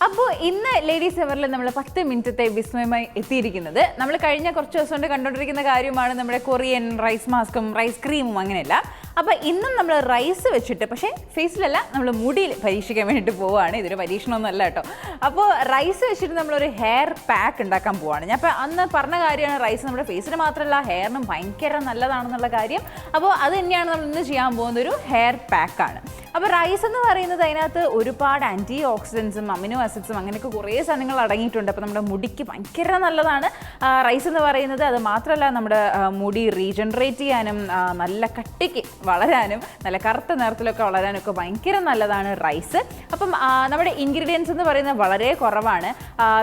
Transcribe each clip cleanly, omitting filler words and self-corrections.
അപ്പോൾ ഇന്ന് ലേഡീസ് എവറിൽ നമ്മൾ 10 മിനിറ്റത്തെ വിസ്മയമായി എത്തിയിരിക്കുന്നത് നമ്മൾ കഴിഞ്ഞ കുറച്ച് ദിവസം കൊണ്ട് കണ്ടുകൊണ്ടിരിക്കുന്ന കാര്യമാണ് നമ്മുടെ കൊറിയൻ റൈസ് മാസ്കും റൈസ് ക്രീമും അങ്ങനെയല്ല. അപ്പോൾ ഇന്നും നമ്മൾ റൈസ് വെച്ചിട്ട്, പക്ഷേ ഫേസിലല്ല, നമ്മൾ മുടിയിൽ പരീക്ഷിക്കാൻ വേണ്ടിയിട്ട് പോവുകയാണ്. ഇതൊരു പരീക്ഷണമൊന്നും അല്ല കേട്ടോ. അപ്പോൾ റൈസ് വെച്ചിട്ട് നമ്മളൊരു ഹെയർ പാക്ക് ഉണ്ടാക്കാൻ പോവുകയാണ്. ഞാൻ ഇപ്പോൾ അന്ന് പറഞ്ഞ കാര്യമാണ്, റൈസ് നമ്മുടെ ഫേസിന് മാത്രമല്ല ഹെയറിനും ഭയങ്കര നല്ലതാണെന്നുള്ള കാര്യം. അപ്പോൾ അത് തന്നെയാണ് നമ്മൾ ഇന്ന് ചെയ്യാൻ പോകുന്ന ഒരു ഹെയർ പാക്കാണ്. അപ്പോൾ റൈസ് എന്ന് പറയുന്നത് അതിനകത്ത് ഒരുപാട് ആൻറ്റി ഓക്സിഡൻസും അമിനോ ആസിഡ്സും അങ്ങനെയൊക്കെ കുറേ സാധനങ്ങൾ അടങ്ങിയിട്ടുണ്ട്. അപ്പോൾ നമ്മുടെ മുടിക്ക് ഭയങ്കര നല്ലതാണ് റൈസ് എന്ന് പറയുന്നത്. അത് മാത്രമല്ല നമ്മുടെ മുടി റീജനറേറ്റ് ചെയ്യാനും നല്ല കട്ടിക്ക് വളരാനും നല്ല കറുത്ത നിറത്തിലൊക്കെ വളരാനും ഒക്കെ ഭയങ്കര നല്ലതാണ് റൈസ്. അപ്പം നമ്മുടെ ഇൻഗ്രീഡിയൻസ് എന്ന് പറയുന്നത് വളരെ കുറവാണ്.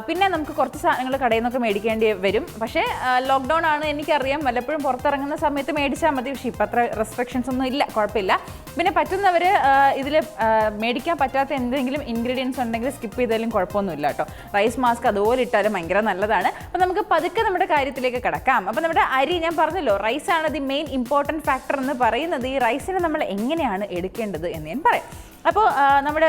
പിന്നെ നമുക്ക് കുറച്ച് സാധനങ്ങൾ കടയിൽ നിന്നൊക്കെ മേടിക്കേണ്ടി വരും. പക്ഷേ ലോക്ക്ഡൗൺ ആണ്, എനിക്കറിയാം, വല്ലപ്പോഴും പുറത്തിറങ്ങുന്ന സമയത്ത് മേടിച്ചാൽ മതി. പക്ഷേ ഇപ്പം അത്ര റെസ്ട്രിക്ഷൻസ് ഒന്നും ഇല്ല, കുഴപ്പമില്ല. പിന്നെ പറ്റുന്നവർ ഇതിൽ മേടിക്കാൻ പറ്റാത്ത എന്തെങ്കിലും ഇൻഗ്രീഡിയൻസ് ഉണ്ടെങ്കിൽ സ്കിപ്പ് ചെയ്താലും കുഴപ്പമൊന്നുമില്ല കേട്ടോ. റൈസ് മാസ്ക് അതുപോലെ ഇട്ടാലും ഭയങ്കര നല്ലതാണ്. അപ്പോൾ നമുക്ക് പതുക്കെ നമ്മുടെ കാര്യത്തിലേക്ക് കിടക്കാം. അപ്പോൾ നമ്മുടെ അരി, ഞാൻ പറഞ്ഞല്ലോ, റൈസാണ് ദി മെയിൻ ഇമ്പോർട്ടൻറ്റ് ഫാക്ടർ എന്ന് പറയുന്നത്. ഈ റൈസിനെ നമ്മൾ എങ്ങനെയാണ് എടുക്കേണ്ടത് എന്ന് ഞാൻ പറയാം. അപ്പോൾ നമ്മുടെ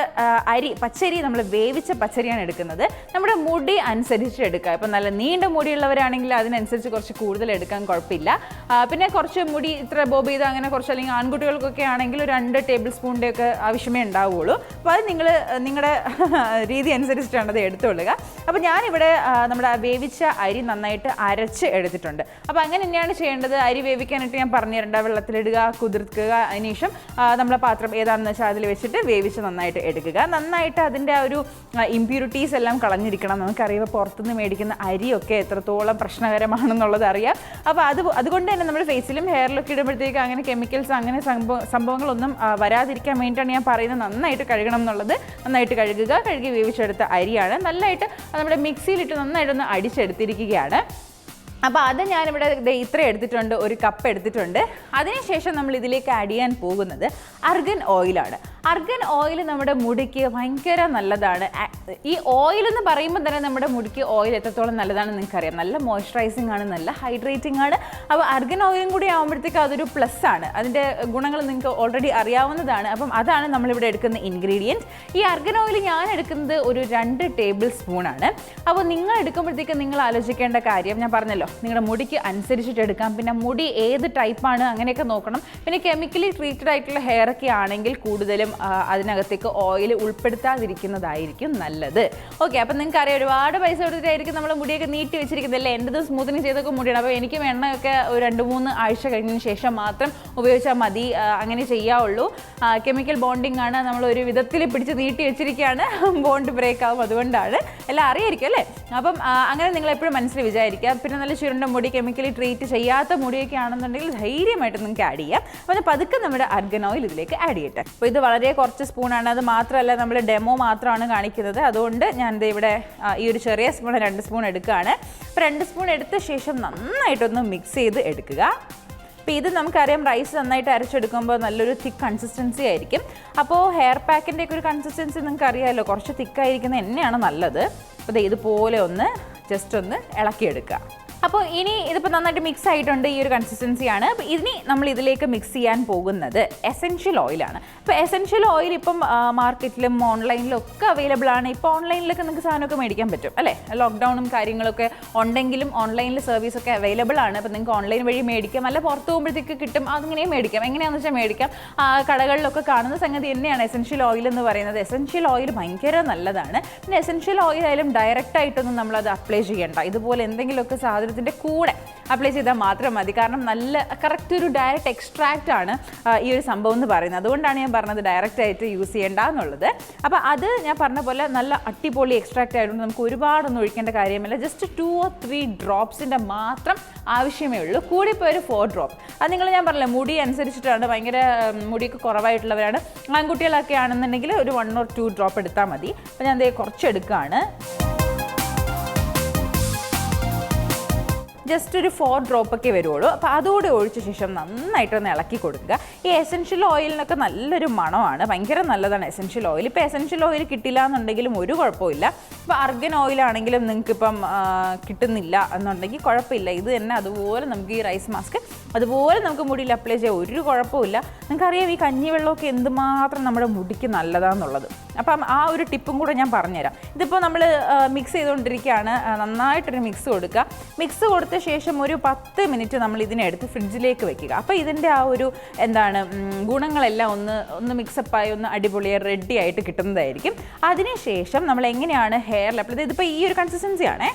അരി, പച്ചരി, നമ്മൾ വേവിച്ച പച്ചരിയാണ് എടുക്കുന്നത്. നമ്മുടെ മുടി അനുസരിച്ച് എടുക്കുക. ഇപ്പോൾ നല്ല നീണ്ട മുടിയുള്ളവരാണെങ്കിൽ അതിനനുസരിച്ച് കുറച്ച് കൂടുതൽ എടുക്കാൻ കുഴപ്പമില്ല. പിന്നെ കുറച്ച് മുടി ഇത്ര ബോബ് ചെയ്ത് അങ്ങനെ കുറച്ച്, അല്ലെങ്കിൽ ആൺകുട്ടികൾക്കൊക്കെ ആണെങ്കിൽ 2 ടേബിൾ സ്പൂണിൻ്റെ ഒക്കെ ആവശ്യമേ ഉണ്ടാവുകയുള്ളൂ. അപ്പോൾ അത് നിങ്ങളുടെ രീതി അനുസരിച്ചിട്ടാണ് അത് എടുത്തുകൊള്ളുക. അപ്പോൾ ഞാനിവിടെ നമ്മുടെ വേവിച്ച അരി നന്നായിട്ട് അരച്ച് എടുത്തിട്ടുണ്ട്. അപ്പോൾ അങ്ങനെ തന്നെയാണ് ചെയ്യേണ്ടത്. അരി വേവിക്കാനായിട്ട് ഞാൻ പറഞ്ഞുതരേണ്ട. വെള്ളത്തിലിടുക, കുതിർക്കുക, അതിനുശേഷം നമ്മളെ പാത്രം ഏതാണെന്ന് വെച്ചാൽ അതിൽ വെച്ചിട്ട് വേവിച്ച് നന്നായിട്ട് എടുക്കുക. നന്നായിട്ട് അതിൻ്റെ ആ ഒരു ഇമ്പ്യൂരിറ്റീസ് എല്ലാം കളഞ്ഞിരിക്കണം. നമുക്കറിയാം പുറത്തുനിന്ന് മേടിക്കുന്ന അരിയൊക്കെ എത്രത്തോളം പ്രശ്നകരമാണെന്നുള്ളത് അറിയാം. അപ്പോൾ അതുകൊണ്ട് തന്നെ നമ്മൾ ഫേസിലും ഹെയറിലൊക്കെ ഇടുമ്പോഴത്തേക്ക് അങ്ങനെ കെമിക്കൽസ് അങ്ങനെ സംഭവങ്ങളൊന്നും വരാതിരിക്കാൻ വേണ്ടിയിട്ടാണ് ഞാൻ പറയുന്നത് നന്നായിട്ട് കഴുകണം എന്നുള്ളത്. നന്നായിട്ട് കഴുകി വേവിച്ചെടുത്ത അരിയാണ്. നന്നായിട്ട് നമ്മുടെ മിക്സിയിലിട്ട് നന്നായിട്ടൊന്ന് അടിച്ചെടുത്തിരിക്കുകയാണ്. അപ്പോൾ അത് ഞാനിവിടെ ഇത്ര എടുത്തിട്ടുണ്ട്, 1 കപ്പ് എടുത്തിട്ടുണ്ട്. അതിനുശേഷം നമ്മൾ ഇതിലേക്ക് ആഡ് ചെയ്യാൻ പോകുന്നത് അർഗൻ ഓയിലാണ്. അർഗൻ ഓയിൽ നമ്മുടെ മുടിക്ക് ഭയങ്കര നല്ലതാണ്. ഈ ഓയിൽ എന്ന് പറയുമ്പോൾ തന്നെ നമ്മുടെ മുടിക്ക് ഓയിൽ എത്രത്തോളം നല്ലതാണെന്ന് നിങ്ങൾക്കറിയാം. നല്ല മോയ്സ്ചറൈസിങ് ആണ്, നല്ല ഹൈഡ്രേറ്റിംഗ് ആണ്. അപ്പോൾ അർഗൻ ഓയിലും കൂടി ആകുമ്പോഴത്തേക്ക് അതൊരു പ്ലസ് ആണ്. അതിൻ്റെ ഗുണങ്ങൾ നിങ്ങൾക്ക് ഓൾറെഡി അറിയാവുന്നതാണ്. അപ്പം അതാണ് നമ്മളിവിടെ എടുക്കുന്ന ഇൻഗ്രീഡിയൻറ്റ്. ഈ അർഗൻ ഓയിൽ ഞാൻ എടുക്കുന്നത് ഒരു 2 ടേബിൾ സ്പൂണാണ്. അപ്പോൾ നിങ്ങൾ എടുക്കുമ്പോഴത്തേക്ക് നിങ്ങൾ ആലോചിക്കേണ്ട കാര്യം, ഞാൻ പറഞ്ഞല്ലോ, നിങ്ങളുടെ മുടിക്ക് അനുസരിച്ചിട്ട് എടുക്കാം. പിന്നെ മുടി ഏത് ടൈപ്പാണ് അങ്ങനെയൊക്കെ നോക്കണം. പിന്നെ കെമിക്കലി ട്രീറ്റഡ് ആയിട്ടുള്ള ഹെയർ ഒക്കെ ആണെങ്കിൽ കൂടുതലും അതിനകത്തേക്ക് ഓയിൽ ഉൾപ്പെടുത്താതിരിക്കുന്നതായിരിക്കും നല്ലത്. ഓക്കെ, അപ്പം നിങ്ങൾക്ക് അറിയാം ഒരുപാട് പൈസ കൊടുത്തിട്ടായിരിക്കും നമ്മൾ മുടിയൊക്കെ നീട്ടി വെച്ചിരിക്കുന്നത് അല്ലേ. എൻ്റെത് സ്മൂത്തനിങ് ചെയ്തൊക്കെ മുടിയാണ്. അപ്പോൾ എനിക്ക് എണ്ണയൊക്കെ ഒരു 2-3 ആഴ്ച കഴിഞ്ഞതിന് ശേഷം മാത്രം ഉപയോഗിച്ചാൽ മതി, അങ്ങനെ ചെയ്യാവുള്ളൂ. കെമിക്കൽ ബോണ്ടിങ് ആണ്, നമ്മൾ ഒരു വിധത്തിൽ പിടിച്ച് നീട്ടി വെച്ചിരിക്കുകയാണ്. ബോണ്ട് ബ്രേക്ക് ആവും, അതുകൊണ്ടാണ്. എല്ലാം അറിയായിരിക്കും അല്ലേ. അപ്പം അങ്ങനെ നിങ്ങൾ എപ്പോഴും മനസ്സിൽ വിചാരിക്കുക. പിന്നെ നല്ല ചുരുണ്ട മുടി, കെമിക്കലി ട്രീറ്റ് ചെയ്യാത്ത മുടിയൊക്കെ ആണെന്നുണ്ടെങ്കിൽ ധൈര്യമായിട്ട് നിങ്ങൾക്ക് ആഡ് ചെയ്യാം. അപ്പോൾ പതുക്കെ നമ്മുടെ അർഗൻ ഓയിൽ ഇതിലേക്ക് ആഡ് ചെയ്യട്ടെ. അപ്പോൾ ഇത് വളരെ കുറച്ച് സ്പൂണാണ്. അത് മാത്രമല്ല നമ്മൾ ഡെമോ മാത്രമാണ് കാണിക്കുന്നത്. അതുകൊണ്ട് ഞാൻ ഇവിടെ ഈ ഒരു ചെറിയ സ്പൂൺ 2 സ്പൂൺ എടുക്കുകയാണ്. അപ്പോൾ 2 സ്പൂൺ എടുത്ത ശേഷം നന്നായിട്ടൊന്ന് മിക്സ് ചെയ്ത് എടുക്കുക. അപ്പോൾ ഇത് നമുക്കറിയാം, റൈസ് നന്നായിട്ട് അരച്ചെടുക്കുമ്പോൾ നല്ലൊരു തിക്ക് കൺസിസ്റ്റൻസി ആയിരിക്കും. അപ്പോൾ ഹെയർ പാക്കിൻ്റെയൊക്കെ ഒരു കൺസിസ്റ്റൻസി നിങ്ങൾക്ക് അറിയാമല്ലോ, കുറച്ച് തിക്കായിരിക്കുന്നത് തന്നെയാണ് നല്ലത്. അപ്പോൾ ഇതുപോലെ ഒന്ന് ജസ്റ്റ് ഒന്ന് ഇളക്കിയെടുക്കുക. അപ്പോൾ ഇനി ഇതിപ്പോൾ നന്നായിട്ട് മിക്സ് ആയിട്ടുണ്ട്, ഈ ഒരു കൺസിസ്റ്റൻസിയാണ്. അപ്പോൾ ഇനി നമ്മൾ ഇതിലേക്ക് മിക്സ് ചെയ്യാൻ പോകുന്നത് എസെൻഷ്യൽ ഓയിലാണ്. ഇപ്പോൾ എസെൻഷ്യൽ ഓയിൽ ഇപ്പം മാർക്കറ്റിലും ഓൺലൈനിലും ഒക്കെ അവൈലബിൾ ആണ്. ഇപ്പോൾ ഓൺലൈനിലൊക്കെ നിങ്ങൾക്ക് സാധനമൊക്കെ മേടിക്കാൻ പറ്റും അല്ലേ. ലോക്ക്ഡൗണും കാര്യങ്ങളൊക്കെ ഉണ്ടെങ്കിലും ഓൺലൈനിൽ സർവീസൊക്കെ അവൈലബിൾ ആണ്. അപ്പോൾ നിങ്ങൾക്ക് ഓൺലൈൻ വഴി മേടിക്കാം, അല്ല പുറത്ത് പോകുമ്പോഴത്തേക്ക് കിട്ടും, അതിങ്ങനെയും മേടിക്കാം. എങ്ങനെയാണെന്ന് വെച്ചാൽ മേടിക്കാം. കടകളിലൊക്കെ കാണുന്ന സംഗതി തന്നെയാണ് എസെൻഷ്യൽ ഓയിൽ എന്ന് പറയുന്നത്. എസെൻഷ്യൽ ഓയിൽ ഭയങ്കര നല്ലതാണ്. പിന്നെ എസെൻഷ്യൽ ഓയിൽ ആയാലും ഡയറക്റ്റ് ആയിട്ടൊന്നും നമ്മളത് അപ്ലൈ ചെയ്യേണ്ട. ഇതുപോലെ എന്തെങ്കിലുമൊക്കെ സാധനത്തിൻ്റെ കൂടെ അപ്ലൈ ചെയ്താൽ മാത്രം മതി. കാരണം നല്ല കറക്റ്റ് ഒരു ഡയറക്റ്റ് എക്സ്ട്രാക്റ്റ് ആണ് ഈ ഒരു സംഭവം എന്ന് പറയുന്നത്. അതുകൊണ്ടാണ് ഞാൻ പറഞ്ഞത് ഡയറക്റ്റ് ആയിട്ട് യൂസ് ചെയ്യേണ്ട എന്നുള്ളത്. അപ്പോൾ അത് ഞാൻ പറഞ്ഞ പോലെ നല്ല അടിപൊളി എക്സ്ട്രാക്റ്റ് ആയതുകൊണ്ട് നമുക്ക് ഒരുപാടൊന്നും ഒഴിക്കേണ്ട കാര്യമില്ല. ജസ്റ്റ് 2 or 3 ഡ്രോപ്സിൻ്റെ മാത്രം ആവശ്യമേ ഉള്ളൂ. കൂടിപ്പോൾ ഒരു 4 ഡ്രോപ്പ്. അത് ഞാൻ പറഞ്ഞില്ല, മുടി അനുസരിച്ചിട്ടാണ്. ഭയങ്കര മുടിയൊക്കെ കുറവായിട്ടുള്ളവരാണ്, ആൺകുട്ടികളൊക്കെ ആണെന്നുണ്ടെങ്കിൽ ഒരു 1 or 2 ഡ്രോപ്പ് എടുത്താൽ മതി. അപ്പോൾ ഞാൻ കുറച്ച് എടുക്കുകയാണ്. ജസ്റ്റ് ഒരു 4 ഡ്രോപ്പൊക്കെ വരുള്ളൂ. അപ്പോൾ അതുകൂടെ ഒഴിച്ച ശേഷം നന്നായിട്ടൊന്ന് ഇളക്കി കൊടുക്കുക. ഈ എസെൻഷ്യൽ ഓയിലിനൊക്കെ നല്ലൊരു മണമാണ്, ഭയങ്കര നല്ലതാണ് എസെൻഷ്യൽ ഓയിൽ. ഇപ്പോൾ എസെൻഷ്യൽ ഓയിൽ കിട്ടില്ല എന്നുണ്ടെങ്കിലും ഒരു കുഴപ്പമില്ല. ഇപ്പോൾ അർഗൻ ഓയിലാണെങ്കിലും നിങ്ങൾക്കിപ്പം കിട്ടുന്നില്ല എന്നുണ്ടെങ്കിൽ കുഴപ്പമില്ല. ഇത് തന്നെ അതുപോലെ നമുക്ക് ഈ റൈസ് മാസ്ക് അതുപോലെ നമുക്ക് മുടിയിൽ അപ്ലൈ ചെയ്യാം, ഒരു കുഴപ്പമില്ല. നിങ്ങൾക്കറിയാം ഈ കഞ്ഞിവെള്ളമൊക്കെ എന്തുമാത്രം നമ്മുടെ മുടിക്ക് നല്ലതാണെന്നുള്ളത്. അപ്പം ആ ഒരു ടിപ്പും കൂടെ ഞാൻ പറഞ്ഞുതരാം. ഇതിപ്പോൾ നമ്മൾ മിക്സ് ചെയ്തുകൊണ്ടിരിക്കുകയാണ്. നന്നായിട്ടൊരു മിക്സ് കൊടുക്കുക. മിക്സ് കൊടുത്ത ശേഷം ഒരു 10 മിനിറ്റ് നമ്മൾ ഇതിനെടുത്ത് ഫ്രിഡ്ജിലേക്ക് വെക്കുക. അപ്പോൾ ഇതിൻ്റെ ആ ഒരു എന്താണ് ഗുണങ്ങളെല്ലാം ഒന്ന് മിക്സപ്പായി ഒന്ന് അടിപൊളിയായി റെഡി ആയിട്ട് കിട്ടുന്നതായിരിക്കും. അതിനുശേഷം നമ്മൾ എങ്ങനെയാണ് ഹെയറിൽ അപ്ലൈ ചെയ്ത് ഇതിപ്പോൾ ഈ ഒരു കൺസിസ്റ്റൻസിയാണേ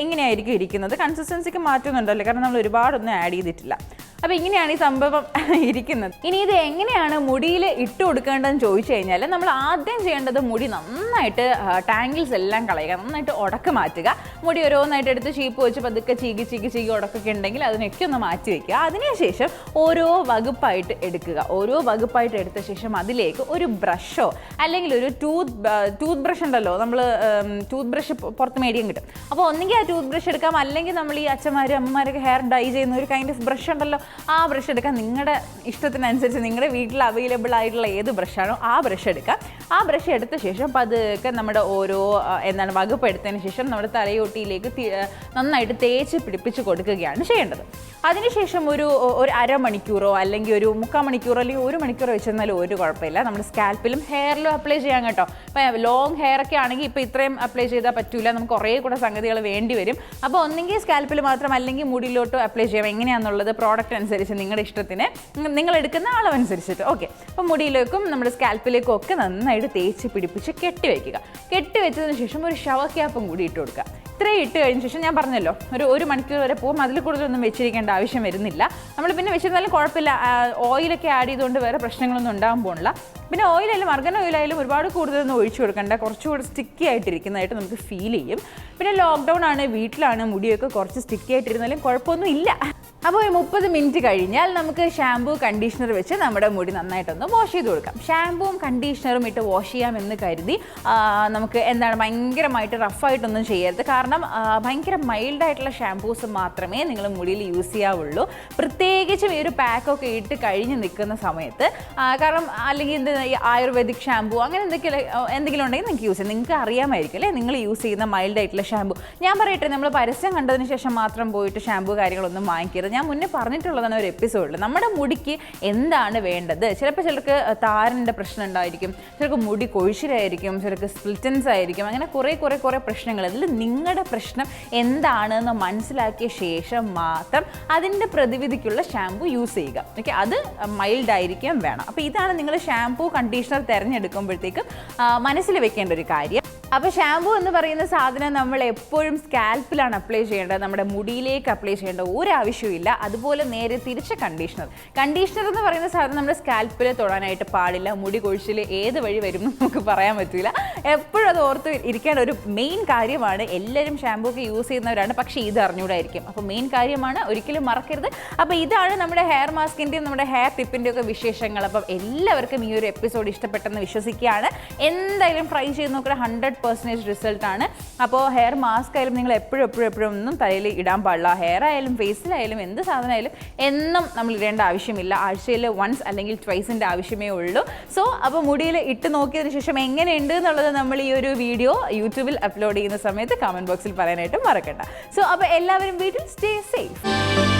ഇങ്ങനെയായിരിക്കും ഇരിക്കുന്നത്. കൺസിസ്റ്റൻസിക്ക് മാറ്റമൊന്നുണ്ടല്ലോ, കാരണം നമ്മൾ ഒരുപാടൊന്നും ആഡ് ചെയ്തിട്ടില്ല. അപ്പോൾ ഇങ്ങനെയാണ് ഈ സംഭവം ഇരിക്കുന്നത്. ഇനി ഇത് എങ്ങനെയാണ് മുടിയിൽ ഇട്ട് കൊടുക്കേണ്ടതെന്ന് ചോദിച്ചു കഴിഞ്ഞാൽ നമ്മൾ ആദ്യം ചെയ്യേണ്ടത് മുടി നന്നായിട്ട് ടാങ്കിൾസ് എല്ലാം കളയുക, നന്നായിട്ട് ഉടക്ക് മാറ്റുക. മുടി ഓരോന്നായിട്ട് എടുത്ത് ചീപ്പ് വെച്ച് പതുക്കെ ചീകി ഉടക്കൊക്കെ ഉണ്ടെങ്കിൽ അതിനൊക്കെ ഒന്ന് മാറ്റി വയ്ക്കുക. അതിനുശേഷം ഓരോ വകുപ്പായിട്ട് എടുക്കുക. ഓരോ വകുപ്പായിട്ട് എടുത്ത ശേഷം അതിലേക്ക് ഒരു ബ്രഷോ അല്ലെങ്കിൽ ഒരു ടൂത്ത് ബ്രഷ് ഉണ്ടല്ലോ, നമ്മൾ ടൂത്ത് ബ്രഷ് പുറത്ത് മേടിക്കാൻ കിട്ടും. അപ്പോൾ ഒന്നെങ്കിൽ ആ ടൂത്ത് ബ്രഷ് എടുക്കാം, അല്ലെങ്കിൽ നമ്മൾ ഈ അച്ഛന്മാരും അമ്മമാരൊക്കെ ഹെയർ ഡൈ ചെയ്യുന്ന ഒരു കൈൻഡ് ഓഫ് ബ്രഷ് ഉണ്ടല്ലോ, ആ ബ്രഷ് എടുക്കാം. നിങ്ങളുടെ ഇഷ്ടത്തിനനുസരിച്ച് നിങ്ങളുടെ വീട്ടിൽ അവൈലബിൾ ആയിട്ടുള്ള ഏത് ബ്രഷാണോ ആ ബ്രഷ് എടുക്കാം. ആ ബ്രഷ് എടുത്ത ശേഷം പതുക്കെ നമ്മുടെ ഓരോ വകുപ്പ് എടുത്തതിന് ശേഷം നമ്മുടെ തലയോട്ടിയിലേക്ക് നന്നായിട്ട് തേച്ച് പിടിപ്പിച്ച് കൊടുക്കുകയാണ് ചെയ്യേണ്ടത്. അതിനുശേഷം ഒരു അരമണിക്കൂറോ അല്ലെങ്കിൽ ഒരു 3/4 മണിക്കൂറോ അല്ലെങ്കിൽ 1 മണിക്കൂറോ വെച്ചിരുന്നാലും ഒരു കുഴപ്പമില്ല. നമ്മുടെ സ്കാൽപ്പിലും ഹെയറിലും അപ്ലൈ ചെയ്യാൻ കേട്ടോ. ഇപ്പം ലോങ് ഹെയർ ഒക്കെ ആണെങ്കിൽ ഇപ്പോൾ ഇത്രയും അപ്ലൈ ചെയ്താൽ പറ്റില്ല, നമുക്ക് കുറേ കൂടെ സംഗതികൾ വേണ്ടി വരും. അപ്പോൾ ഒന്നെങ്കിൽ സ്കാൽപ്പിൽ മാത്രം അല്ലെങ്കിൽ മുടിയിലോട്ട് അപ്ലൈ ചെയ്യാം. എങ്ങനെയാണെന്നുള്ളത് പ്രോഡക്റ്റ് അനുസരിച്ച് നിങ്ങളുടെ ഇഷ്ടത്തിന് നിങ്ങൾ എടുക്കുന്ന അളവനുസരിച്ചിട്ട്. ഓക്കെ, അപ്പോൾ മുടിയിലേക്കും നമ്മുടെ സ്കാൽപ്പിലേക്കും ഒക്കെ നന്നായിട്ട് തേച്ച് പിടിപ്പിച്ച് കെട്ടിവെക്കുക. കെട്ടിവെച്ചതിന് ശേഷം ഒരു ഷവർ ക്യാപ്പും കൂടി ഇട്ട് കൊടുക്കുക. ഇത്രയും ഇട്ട് കഴിഞ്ഞ ശേഷം ഞാൻ പറഞ്ഞല്ലോ ഒരു 1 മണിക്കൂർ വരെ പോകും. അതിൽ കൂടുതലൊന്നും വെച്ചിരിക്കേണ്ട ആവശ്യം വരുന്നില്ല. നമ്മൾ പിന്നെ വെച്ചിരുന്നാലും കുഴപ്പമില്ല. ഓയിലൊക്കെ ആഡ് ചെയ്തുകൊണ്ട് വേറെ പ്രശ്നങ്ങളൊന്നും ഉണ്ടാകാൻ പോകുന്നില്ല. പിന്നെ ഓയിലായാലും അർഗൻ ഓയിലായാലും ഒരുപാട് കൂടുതലൊന്നും ഒഴിച്ചു കൊടുക്കേണ്ട, കുറച്ചുകൂടി സ്റ്റിക്കി ആയിട്ടിരിക്കുന്നതായിട്ട് നമുക്ക് ഫീൽ ചെയ്യും. പിന്നെ ലോക്ക്ഡൗൺ ആണ്, വീട്ടിലാണ്, മുടിയൊക്കെ കുറച്ച് സ്റ്റിക്കി ആയിട്ടിരുന്നാലും കുഴപ്പമൊന്നും ഇല്ല. അപ്പോൾ ഒരു 30 മിനിറ്റ് കഴിഞ്ഞാൽ നമുക്ക് ഷാമ്പൂ കണ്ടീഷണർ വെച്ച് നമ്മുടെ മുടി നന്നായിട്ടൊന്ന് വാഷ് ചെയ്ത് കൊടുക്കാം. ഷാമ്പൂവും കണ്ടീഷണറും ഇട്ട് വാഷ് ചെയ്യാമെന്ന് കരുതി നമുക്ക് ഭയങ്കരമായിട്ട് റഫായിട്ടൊന്നും ചെയ്യരുത്. കാരണം ഭയങ്കര മൈൽഡായിട്ടുള്ള ഷാമ്പൂസ് മാത്രമേ നിങ്ങൾ മുടിയിൽ യൂസ് ചെയ്യാവുള്ളൂ. പ്രത്യേകിച്ചും ഈ ഒരു പാക്കൊക്കെ ഇട്ട് കഴിഞ്ഞ് നിൽക്കുന്ന സമയത്ത്. കാരണം അല്ലെങ്കിൽ ഈ ആയുർവേദിക് ഷാമ്പൂ അങ്ങനെ എന്തെങ്കിലും ഉണ്ടെങ്കിൽ നിങ്ങൾക്ക് യൂസ് ചെയ്യാം. നിങ്ങൾക്ക് അറിയാമായിരിക്കും അല്ലേ നിങ്ങൾ യൂസ് ചെയ്യുന്ന മൈൽഡായിട്ടുള്ള ഷാമ്പൂ. ഞാൻ പറയട്ടെ, നമ്മൾ പരസ്യം കണ്ടതിന് ശേഷം മാത്രം പോയിട്ട് ഷാമ്പൂ കാര്യങ്ങളൊന്നും വാങ്ങിക്കരുത്. ഞാൻ മുന്നേ പറഞ്ഞിട്ടുള്ളതാണ് ഒരു എപ്പിസോഡിൽ. നമ്മുടെ മുടിക്ക് എന്താണ് വേണ്ടത്? ചിലർക്ക് താരൻ്റെ പ്രശ്നം ഉണ്ടായിരിക്കും, ചിലർക്ക് മുടി കൊഴിച്ചിലായിരിക്കും, ചിലർക്ക് സ്പ്ലിറ്റൻസ് ആയിരിക്കും, അങ്ങനെ കുറേ പ്രശ്നങ്ങൾ. അതിൽ നിങ്ങളുടെ പ്രശ്നം എന്താണെന്ന് മനസ്സിലാക്കിയ ശേഷം മാത്രം അതിൻ്റെ പ്രതിവിധിക്കുള്ള ഷാമ്പൂ യൂസ് ചെയ്യുക. ഓക്കെ, അത് മൈൽഡായിരിക്കാൻ വേണം. അപ്പോൾ ഇതാണ് നിങ്ങൾ ഷാമ്പൂ കണ്ടീഷണർ തിരഞ്ഞെടുക്കുമ്പോഴത്തേക്കും മനസ്സിൽ വെക്കേണ്ട ഒരു കാര്യം. അപ്പോൾ ഷാമ്പൂ എന്ന് പറയുന്ന സാധനം നമ്മൾ എപ്പോഴും സ്കാൽപ്പിലാണ് അപ്ലൈ ചെയ്യേണ്ടത്, നമ്മുടെ മുടിയിലേക്ക് അപ്ലൈ ചെയ്യേണ്ട ഒരാവശ്യമില്ല. അതുപോലെ നേരെ തിരിച്ച് കണ്ടീഷണർ എന്ന് പറയുന്ന സാധനം നമ്മുടെ സ്കാൽപ്പിൽ തൊടാനായിട്ട് പാടില്ല. മുടി കൊഴിച്ചിൽ ഏത് വഴി വരും എന്ന് നമുക്ക് പറയാൻ പറ്റില്ല. എപ്പോഴും അത് ഓർത്ത് ഇരിക്കേണ്ട ഒരു മെയിൻ കാര്യമാണ്. എല്ലാവരും ഷാമ്പൂ ഒക്കെ യൂസ് ചെയ്യുന്നവരാണ്, പക്ഷേ ഇത് അറിഞ്ഞുകൂടായിരിക്കും. അപ്പോൾ മെയിൻ കാര്യമാണ്, ഒരിക്കലും മറക്കരുത്. അപ്പോൾ ഇതാണ് നമ്മുടെ ഹെയർ മാസ്കിൻ്റെയും നമ്മുടെ ഹെയർ ടിപ്പിൻ്റെയും ഒക്കെ വിശേഷങ്ങൾ. അപ്പം എല്ലാവർക്കും ഈ ഒരു എപ്പിസോഡ് ഇഷ്ടപ്പെട്ടെന്ന് വിശ്വസിക്കുകയാണ്. എന്തായാലും ട്രൈ ചെയ്ത് നോക്കുക, 100% റിസൾട്ടാണ്. അപ്പോൾ ഹെയർ മാസ്ക് ആയാലും നിങ്ങൾ എപ്പോഴും ഒന്നും തലയിൽ ഇടാൻ പാടില്ല. ഹെയർ ആയാലും ഫേസിലായാലും എന്ത് സാധനമായാലും എന്നും നമ്മൾ ഇടേണ്ട ആവശ്യമില്ല. ആഴ്ചയിൽ വൺസ് അല്ലെങ്കിൽ ട്വൈസിൻ്റെ ആവശ്യമേ ഉള്ളൂ. അപ്പോൾ മുടിയിൽ ഇട്ട് നോക്കിയതിന് ശേഷം എങ്ങനെയുണ്ട് എന്നുള്ളത് നമ്മൾ ഈ ഒരു വീഡിയോ യൂട്യൂബിൽ അപ്ലോഡ് ചെയ്യുന്ന സമയത്ത് കമൻറ്റ് ബോക്സിൽ പറയാനായിട്ട് മറക്കണ്ട. അപ്പോൾ എല്ലാവരും വീട്ടിൽ സ്റ്റേ സേഫ്.